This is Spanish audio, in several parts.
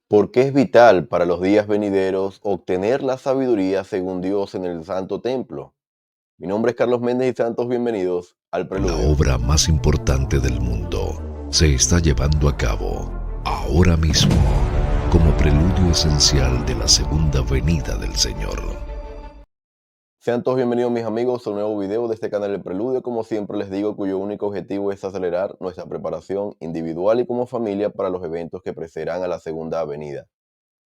¿Por qué es vital para los días venideros obtener la sabiduría según Dios en el Santo Templo? Mi nombre es Carlos Méndez y Santos, bienvenidos al La Preludio. obra más importante del mundo se está llevando a cabo ahora mismo como preludio esencial de la segunda venida del Señor. Sean todos bienvenidos mis amigos a un nuevo video de este canal El Preludio, como siempre les digo, cuyo único objetivo es acelerar nuestra preparación individual y como familia para los eventos que precederán a la segunda venida.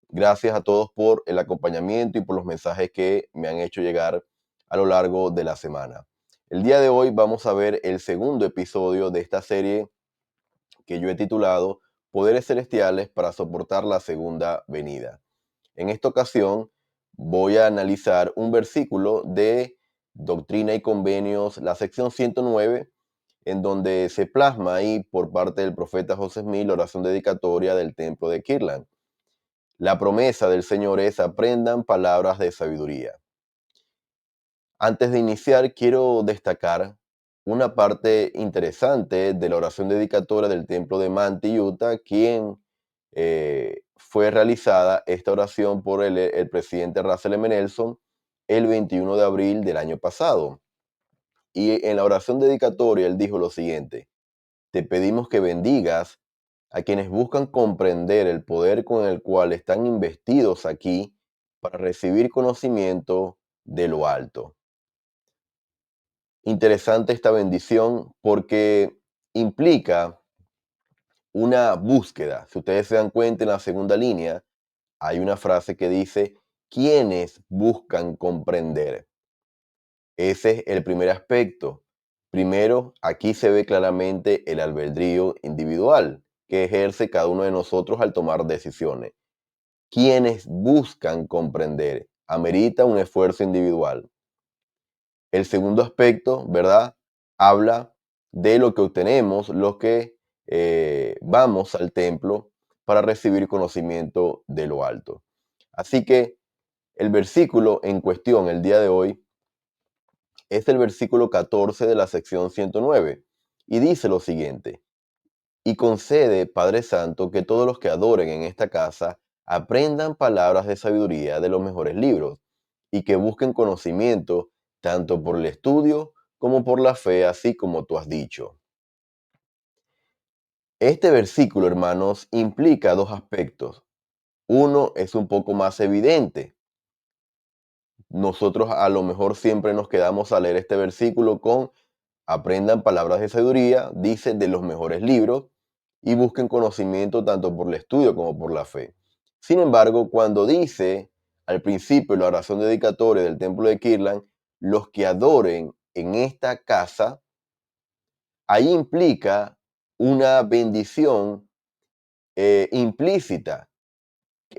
Gracias a todos por el acompañamiento y por los mensajes que me han hecho llegar a lo largo de la semana. El día de hoy vamos a ver el segundo episodio de esta serie que yo he titulado Poderes Celestiales para soportar la segunda venida. En esta ocasión voy a analizar un versículo de Doctrina y Convenios, la sección 109, en donde se plasma ahí por parte del profeta José Smith la oración dedicatoria del templo de Kirtland. La promesa del Señor es: aprendan palabras de sabiduría. Antes de iniciar, quiero destacar una parte interesante de la oración dedicatoria del templo de Manti, Utah, quien fue realizada esta oración por el presidente Russell M. Nelson el 21 de abril del año pasado. Y en la oración dedicatoria él dijo lo siguiente: te pedimos que bendigas a quienes buscan comprender el poder con el cual están investidos aquí para recibir conocimiento de lo alto. Interesante esta bendición porque implica una búsqueda. Si ustedes se dan cuenta, en la segunda línea hay una frase que dice: quienes buscan comprender. Ese es el primer aspecto. Primero, aquí se ve claramente el albedrío individual que ejerce cada uno de nosotros al tomar decisiones. Quienes buscan comprender, amerita un esfuerzo individual. El segundo aspecto, ¿verdad? Habla de lo que obtenemos, los que vamos al templo para recibir conocimiento de lo alto. Así que el versículo en cuestión el día de hoy es el versículo 14 de la sección 109 y dice lo siguiente: y concede, Padre Santo, que todos los que adoren en esta casa aprendan palabras de sabiduría de los mejores libros y que busquen conocimiento tanto por el estudio como por la fe, así como tú has dicho. Este versículo, hermanos, implica dos aspectos. Uno es un poco más evidente. Nosotros a lo mejor siempre nos quedamos a leer este versículo con: aprendan palabras de sabiduría, dice, de los mejores libros, y busquen conocimiento tanto por el estudio como por la fe. Sin embargo, cuando dice al principio la oración dedicatoria del templo de Kirtland, los que adoren en esta casa, ahí implica una bendición implícita,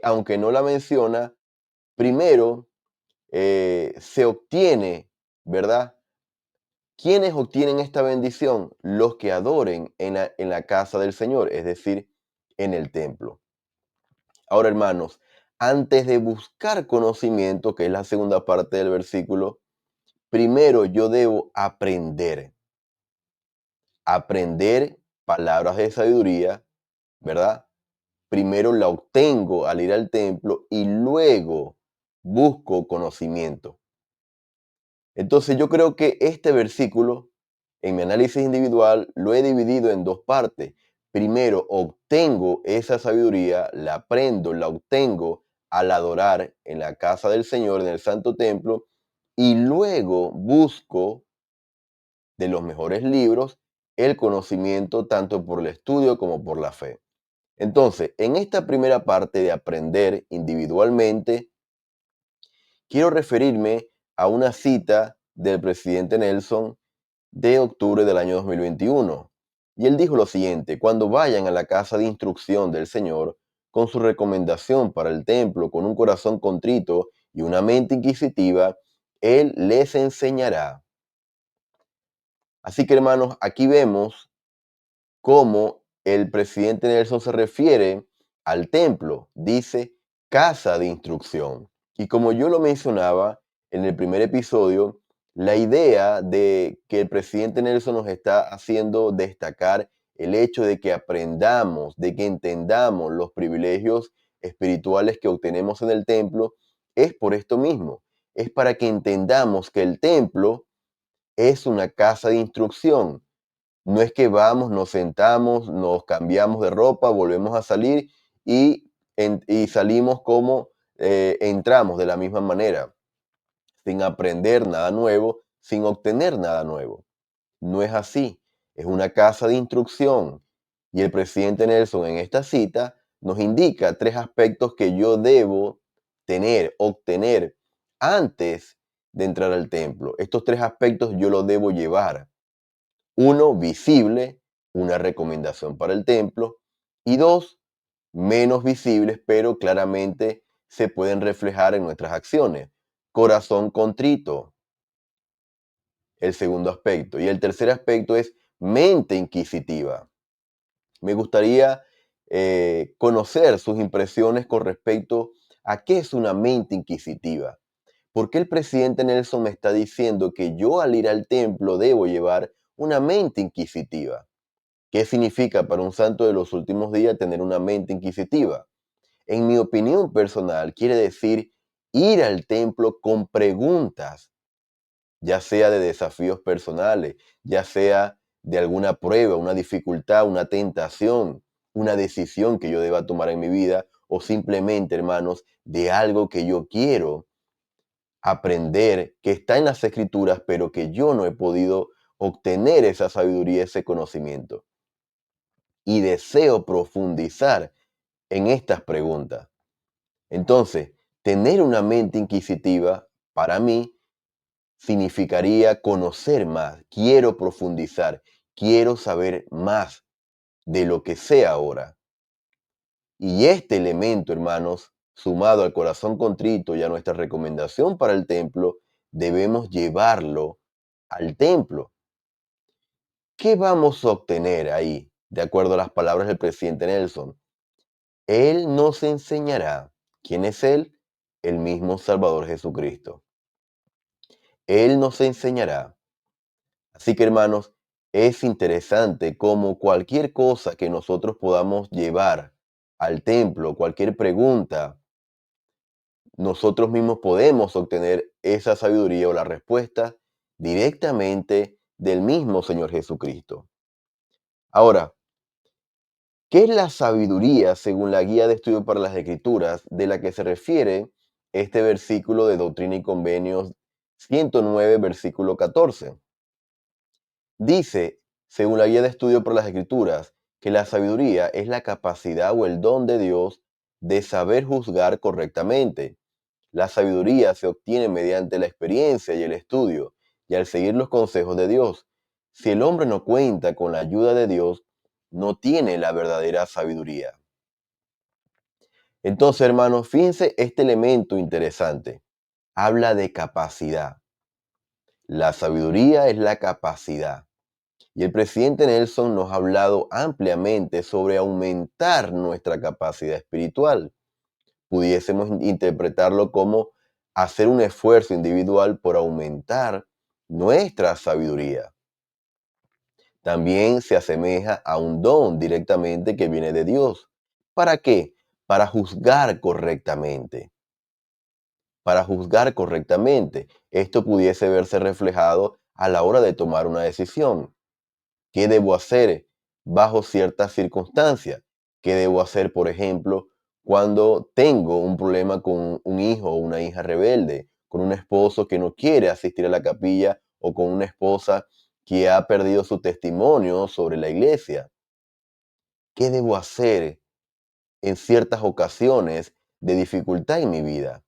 aunque no la menciona. Primero se obtiene, ¿verdad? ¿Quiénes obtienen esta bendición? Los que adoren en la casa del Señor, es decir, en el templo. Ahora, hermanos, antes de buscar conocimiento, que es la segunda parte del versículo, primero yo debo aprender palabras de sabiduría, ¿verdad? Primero la obtengo al ir al templo y luego busco conocimiento. Entonces yo creo que este versículo, en mi análisis individual, lo he dividido en dos partes. Primero, obtengo esa sabiduría, la aprendo, la obtengo al adorar en la casa del Señor, en el Santo Templo, y luego busco de los mejores libros el conocimiento tanto por el estudio como por la fe. Entonces, en esta primera parte de aprender individualmente, quiero referirme a una cita del presidente Nelson de octubre del año 2021. Y él dijo lo siguiente: cuando vayan a la casa de instrucción del Señor con su recomendación para el templo, con un corazón contrito y una mente inquisitiva, Él les enseñará. Así que, hermanos, aquí vemos cómo el presidente Nelson se refiere al templo. Dice casa de instrucción. Y como yo lo mencionaba en el primer episodio, la idea de que el presidente Nelson nos está haciendo destacar el hecho de que aprendamos, de que entendamos los privilegios espirituales que obtenemos en el templo es por esto mismo. Es para que entendamos que el templo es una casa de instrucción. No es que vamos, nos sentamos, nos cambiamos de ropa, volvemos a salir y salimos como entramos de la misma manera, sin aprender nada nuevo, sin obtener nada nuevo. No es así. Es una casa de instrucción. Y el presidente Nelson en esta cita nos indica tres aspectos que yo debo obtener antes de entrar al templo. Estos tres aspectos yo los debo llevar. Uno, visible, una recomendación para el templo. Y dos, menos visibles, pero claramente se pueden reflejar en nuestras acciones. Corazón contrito, el segundo aspecto. Y el tercer aspecto es mente inquisitiva. Me gustaría conocer sus impresiones con respecto a qué es una mente inquisitiva. ¿Por qué el presidente Nelson me está diciendo que yo al ir al templo debo llevar una mente inquisitiva? ¿Qué significa para un santo de los últimos días tener una mente inquisitiva? En mi opinión personal, quiere decir ir al templo con preguntas, ya sea de desafíos personales, ya sea de alguna prueba, una dificultad, una tentación, una decisión que yo deba tomar en mi vida, o simplemente, hermanos, de algo que yo quiero aprender, que está en las escrituras, pero que yo no he podido obtener esa sabiduría, ese conocimiento. Y deseo profundizar en estas preguntas. Entonces, tener una mente inquisitiva, para mí, significaría conocer más, quiero profundizar, quiero saber más de lo que sé ahora. Y este elemento, hermanos, sumado al corazón contrito y a nuestra recomendación para el templo, debemos llevarlo al templo. ¿Qué vamos a obtener ahí? De acuerdo a las palabras del presidente Nelson, Él nos enseñará. ¿Quién es Él? El mismo Salvador Jesucristo. Él nos enseñará. Así que, hermanos, es interesante cómo cualquier cosa que nosotros podamos llevar al templo, cualquier pregunta, nosotros mismos podemos obtener esa sabiduría o la respuesta directamente del mismo Señor Jesucristo. Ahora, ¿qué es la sabiduría según la guía de estudio para las Escrituras de la que se refiere este versículo de Doctrina y Convenios 109, versículo 14? Dice, según la guía de estudio para las Escrituras, que la sabiduría es la capacidad o el don de Dios de saber juzgar correctamente. La sabiduría se obtiene mediante la experiencia y el estudio, y al seguir los consejos de Dios. Si el hombre no cuenta con la ayuda de Dios, no tiene la verdadera sabiduría. Entonces, hermanos, fíjense este elemento interesante. Habla de capacidad. La sabiduría es la capacidad. Y el presidente Nelson nos ha hablado ampliamente sobre aumentar nuestra capacidad espiritual. Pudiésemos interpretarlo como hacer un esfuerzo individual por aumentar nuestra sabiduría. También se asemeja a un don directamente que viene de Dios. ¿Para qué? Para juzgar correctamente. Para juzgar correctamente. Esto pudiese verse reflejado a la hora de tomar una decisión. ¿Qué debo hacer bajo ciertas circunstancias? ¿Qué debo hacer, por ejemplo, cuando tengo un problema con un hijo o una hija rebelde, con un esposo que no quiere asistir a la capilla o con una esposa que ha perdido su testimonio sobre la iglesia? ¿Qué debo hacer en ciertas ocasiones de dificultad en mi vida?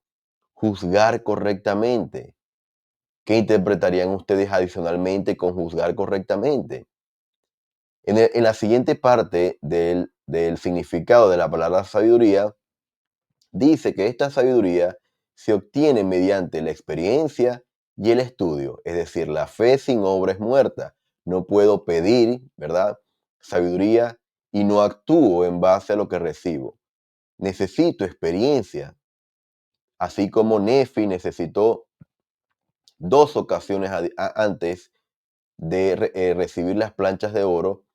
Juzgar correctamente. ¿Qué interpretarían ustedes adicionalmente con juzgar correctamente? En la siguiente parte del significado de la palabra sabiduría, dice que esta sabiduría se obtiene mediante la experiencia y el estudio, es decir, la fe sin obra es muerta. No puedo pedir, ¿verdad? Sabiduría y no actúo en base a lo que recibo. Necesito experiencia, así como Nefi necesitó dos ocasiones antes de recibir las planchas de oro.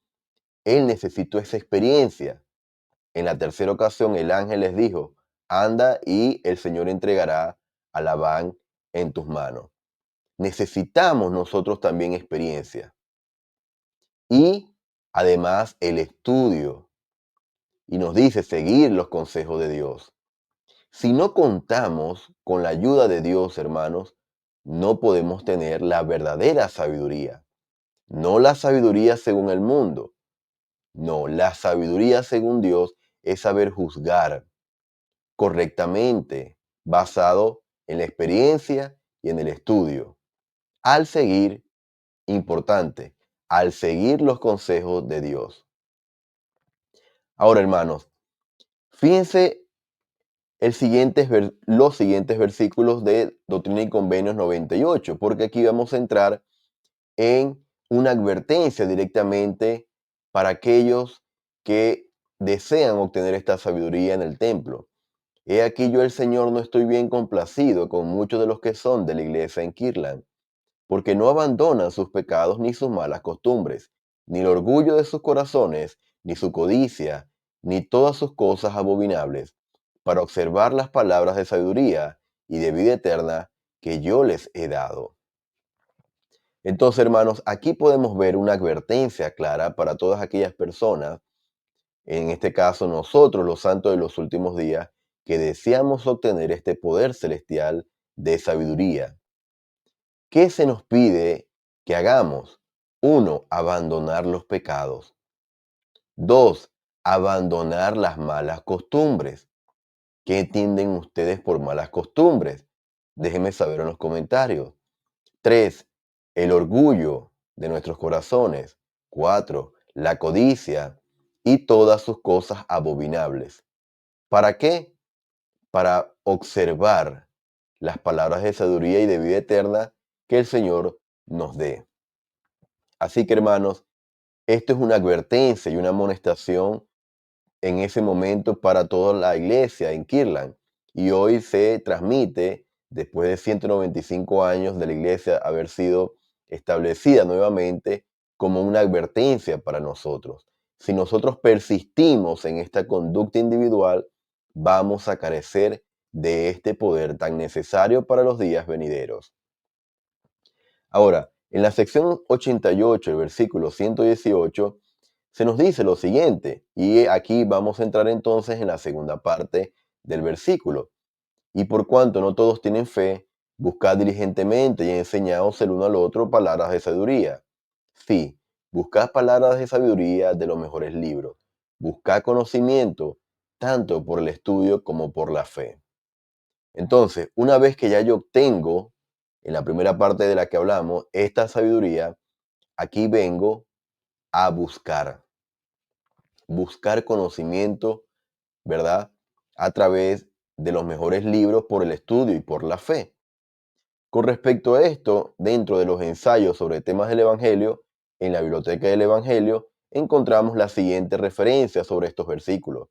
Él necesitó esa experiencia. en la tercera ocasión el ángel les dijo, anda y el Señor entregará a Labán en tus manos. Necesitamos nosotros también experiencia y además el estudio. Y nos dice seguir los consejos de Dios. Si no contamos con la ayuda de Dios, hermanos, no podemos tener la verdadera sabiduría. No la sabiduría según el mundo. No, la sabiduría según Dios es saber juzgar correctamente, basado en la experiencia y en el estudio. Al seguir, importante, al seguir los consejos de Dios. Ahora, hermanos, fíjense los siguientes versículos de Doctrina y Convenios 98, porque aquí vamos a entrar en una advertencia directamente para aquellos que desean obtener esta sabiduría en el templo. He aquí yo el Señor no estoy bien complacido con muchos de los que son de la iglesia en Kirtland, porque no abandonan sus pecados ni sus malas costumbres, ni el orgullo de sus corazones, ni su codicia, ni todas sus cosas abominables, para observar las palabras de sabiduría y de vida eterna que yo les he dado. Entonces, hermanos, aquí podemos ver una advertencia clara para todas aquellas personas, en este caso nosotros, los santos de los últimos días, que deseamos obtener este poder celestial de sabiduría. ¿Qué se nos pide que hagamos? Uno, abandonar los pecados. Dos, abandonar las malas costumbres. ¿Qué entienden ustedes por malas costumbres? Déjenme saber en los comentarios. 3. El orgullo de nuestros corazones. 4. La codicia y todas sus cosas abominables. ¿Para qué? Para observar las palabras de sabiduría y de vida eterna que el Señor nos dé. Así que, hermanos, esto es una advertencia y una amonestación en ese momento para toda la iglesia en Kirtland. Y hoy se transmite, después de 195 años de la iglesia haber sido establecida nuevamente, como una advertencia para nosotros. Si nosotros persistimos en esta conducta individual, vamos a carecer de este poder tan necesario para los días venideros. Ahora, en la sección 88, el versículo 118, se nos dice lo siguiente, y aquí vamos a entrar entonces en la segunda parte del versículo. Y por cuanto no todos tienen fe, buscad diligentemente y enseñaos el uno al otro palabras de sabiduría. Sí, buscad palabras de sabiduría de los mejores libros. Buscad conocimiento, tanto por el estudio como por la fe. Entonces, una vez que ya yo obtengo, en la primera parte de la que hablamos, esta sabiduría, aquí vengo a buscar conocimiento, ¿verdad? A través de los mejores libros por el estudio y por la fe. Con respecto a esto, dentro de los ensayos sobre temas del Evangelio, en la Biblioteca del Evangelio, encontramos la siguiente referencia sobre estos versículos.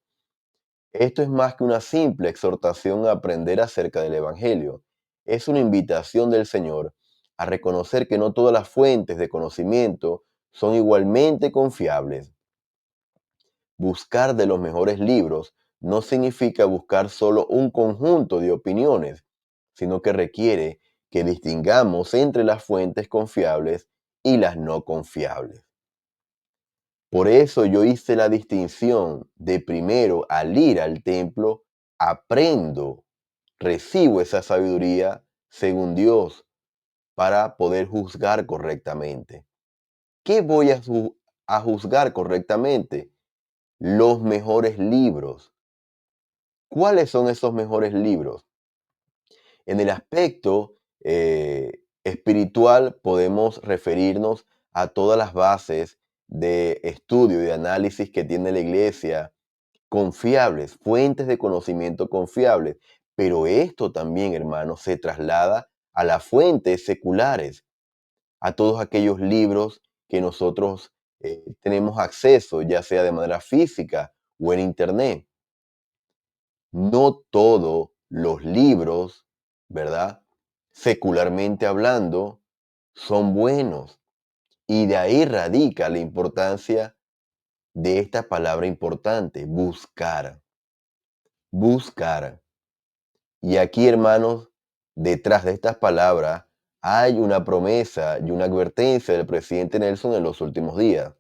Esto es más que una simple exhortación a aprender acerca del Evangelio. Es una invitación del Señor a reconocer que no todas las fuentes de conocimiento son igualmente confiables. Buscar de los mejores libros no significa buscar solo un conjunto de opiniones, sino que requiere que distingamos entre las fuentes confiables y las no confiables. Por eso yo hice la distinción de primero al ir al templo, aprendo, recibo esa sabiduría según Dios para poder juzgar correctamente. ¿Qué voy a juzgar correctamente? Los mejores libros. ¿Cuáles son esos mejores libros? En el aspecto espiritual podemos referirnos a todas las bases de estudio y de análisis que tiene la iglesia, confiables, fuentes de conocimiento confiables. Pero esto también, hermanos, se traslada a las fuentes seculares, a todos aquellos libros que nosotros tenemos acceso, ya sea de manera física o en internet. No todos los libros, ¿verdad? Secularmente hablando, son buenos. Y de ahí radica la importancia de esta palabra importante, buscar, buscar. Y aquí, hermanos, detrás de estas palabras hay una promesa y una advertencia del presidente Nelson en los últimos días.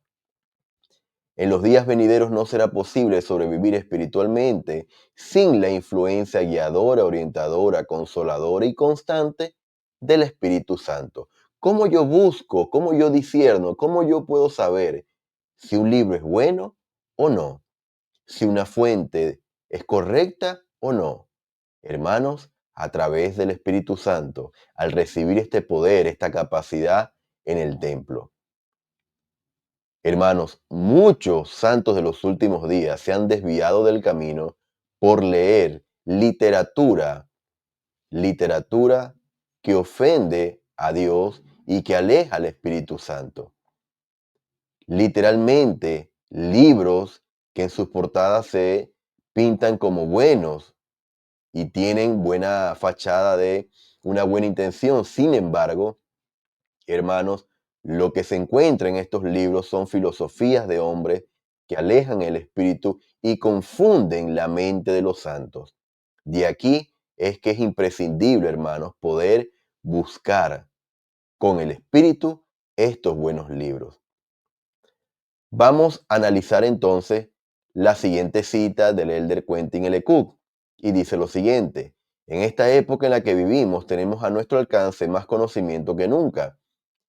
En los días venideros no será posible sobrevivir espiritualmente sin la influencia guiadora, orientadora, consoladora y constante del Espíritu Santo. ¿Cómo yo busco, cómo yo discierno, cómo yo puedo saber si un libro es bueno o no? Si una fuente es correcta o no. Hermanos, a través del Espíritu Santo, al recibir este poder, esta capacidad en el templo. Hermanos, muchos santos de los últimos días se han desviado del camino por leer literatura que ofende a Dios y que aleja al Espíritu Santo. Literalmente, libros que en sus portadas se pintan como buenos y tienen buena fachada de una buena intención. Sin embargo, hermanos, lo que se encuentra en estos libros son filosofías de hombres que alejan el espíritu y confunden la mente de los santos. De aquí es que es imprescindible, hermanos, poder buscar con el espíritu estos buenos libros. Vamos a analizar entonces la siguiente cita del elder Quentin L. Cook y dice lo siguiente: en esta época en la que vivimos tenemos a nuestro alcance más conocimiento que nunca.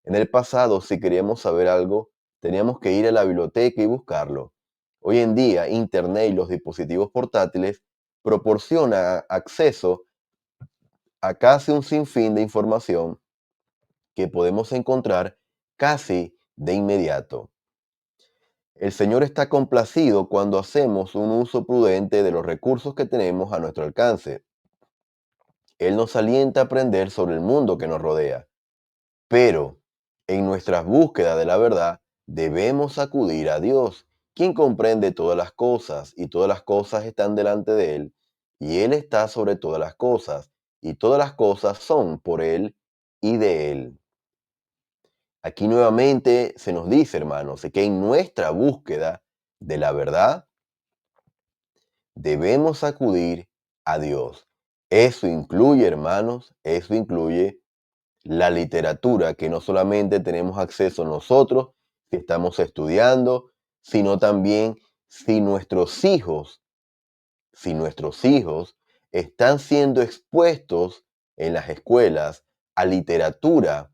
En el pasado, si queríamos saber algo, teníamos que ir a la biblioteca y buscarlo. Hoy en día, Internet y los dispositivos portátiles proporcionan acceso a casi un sinfín de información que podemos encontrar casi de inmediato. El Señor está complacido cuando hacemos un uso prudente de los recursos que tenemos a nuestro alcance. Él nos alienta a aprender sobre el mundo que nos rodea. Pero en nuestras búsquedas de la verdad debemos acudir a Dios, quien comprende todas las cosas y todas las cosas están delante de Él, y Él está sobre todas las cosas, y todas las cosas son por Él y de Él. Aquí nuevamente se nos dice, hermanos, que en nuestra búsqueda de la verdad debemos acudir a Dios. Eso incluye, hermanos, eso incluye la literatura, que no solamente tenemos acceso nosotros, que estamos estudiando, sino también si nuestros hijos están siendo expuestos en las escuelas a literatura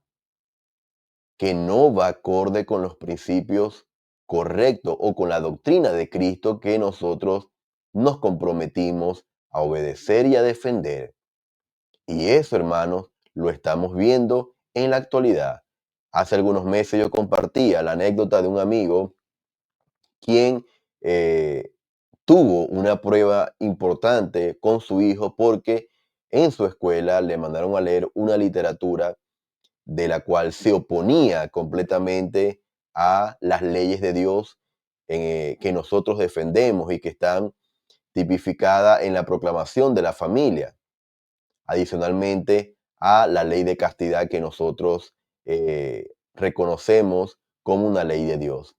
que no va acorde con los principios correctos o con la doctrina de Cristo que nosotros nos comprometimos a obedecer y a defender. Y eso, hermanos, lo estamos viendo en la actualidad. Hace algunos meses yo compartía la anécdota de un amigo quien tuvo una prueba importante con su hijo porque en su escuela le mandaron a leer una literatura de la cual se oponía completamente a las leyes de Dios que nosotros defendemos y que están tipificadas en la proclamación de la familia, adicionalmente a la ley de castidad que nosotros reconocemos como una ley de Dios.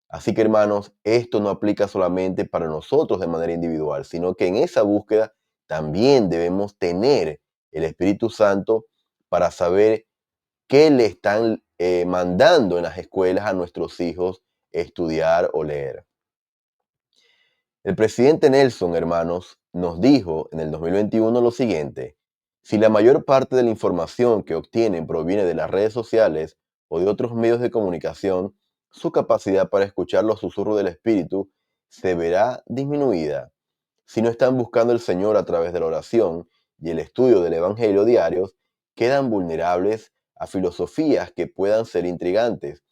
Así que, hermanos, esto no aplica solamente para nosotros de manera individual, sino que en esa búsqueda también debemos tener el Espíritu Santo para saber qué le están mandando en las escuelas a nuestros hijos estudiar o leer. El presidente Nelson, hermanos, nos dijo en el 2021 lo siguiente: si la mayor parte de la información que obtienen proviene de las redes sociales o de otros medios de comunicación, su capacidad para escuchar los susurros del espíritu se verá disminuida. Si no están buscando al Señor a través de la oración y el estudio del Evangelio diarios, quedan vulnerables a filosofías que puedan ser intrigantes,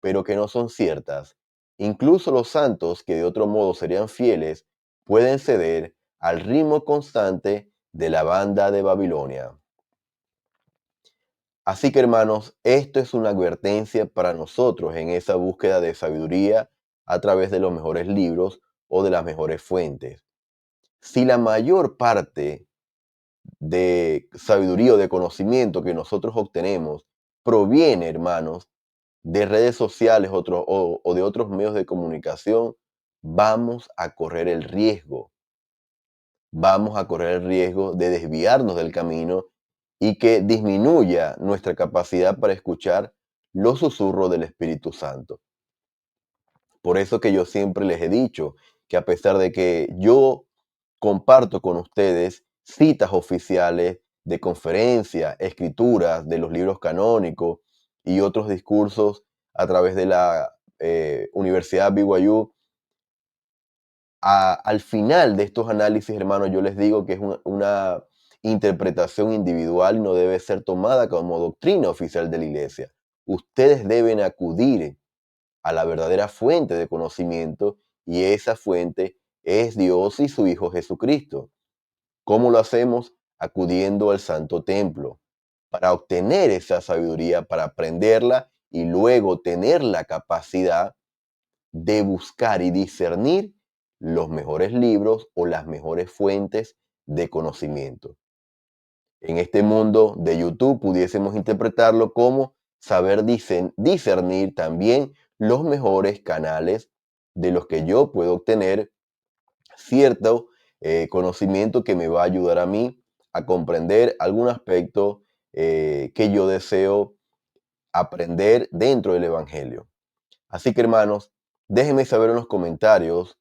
pero que no son ciertas. Incluso los santos, que de otro modo serían fieles, pueden ceder al ritmo constante de la banda de Babilonia. Así que, hermanos, esto es una advertencia para nosotros en esa búsqueda de sabiduría a través de los mejores libros o de las mejores fuentes. Si la mayor parte de sabiduría o de conocimiento que nosotros obtenemos proviene, hermanos, de redes sociales o de otros medios de comunicación, vamos a correr el riesgo de desviarnos del camino y que disminuya nuestra capacidad para escuchar los susurros del Espíritu Santo. Por eso que yo siempre les he dicho que a pesar de que yo comparto con ustedes citas oficiales de conferencias, escrituras de los libros canónicos y otros discursos a través de la Universidad BYU, al final de estos análisis, hermanos, yo les digo que es una interpretación individual y no debe ser tomada como doctrina oficial de la iglesia. Ustedes deben acudir a la verdadera fuente de conocimiento y esa fuente es Dios y su Hijo Jesucristo. ¿Cómo lo hacemos? Acudiendo al Santo Templo para obtener esa sabiduría, para aprenderla y luego tener la capacidad de buscar y discernir los mejores libros o las mejores fuentes de conocimiento. En este mundo de YouTube pudiésemos interpretarlo como saber discernir también los mejores canales de los que yo puedo obtener cierto conocimiento que me va a ayudar a mí a comprender algún aspecto que yo deseo aprender dentro del Evangelio. Así que, hermanos, déjenme saber en los comentarios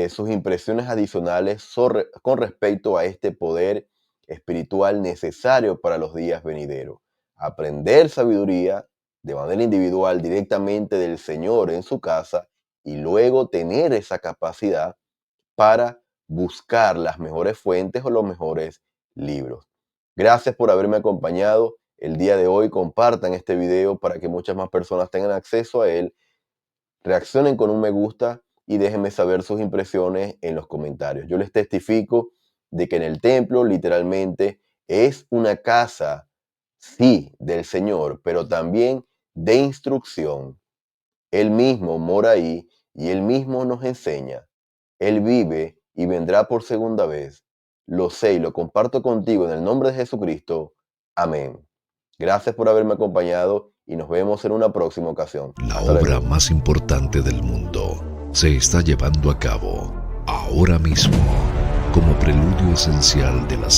sus impresiones adicionales con respecto a este poder espiritual necesario para los días venideros. Aprender sabiduría de manera individual directamente del Señor en su casa y luego tener esa capacidad para buscar las mejores fuentes o los mejores libros. Gracias por haberme acompañado el día de hoy. Compartan este video para que muchas más personas tengan acceso a él. Reaccionen con un me gusta y déjenme saber sus impresiones en los comentarios. Yo les testifico de que en el templo literalmente es una casa, sí, del Señor, pero también de instrucción. Él mismo mora ahí y Él mismo nos enseña. Él vive y vendrá por segunda vez. Lo sé y lo comparto contigo en el nombre de Jesucristo. Amén. Gracias por haberme acompañado y nos vemos en una próxima ocasión. La Hasta obra luego. más importante del mundo se está llevando a cabo ahora mismo como preludio esencial de la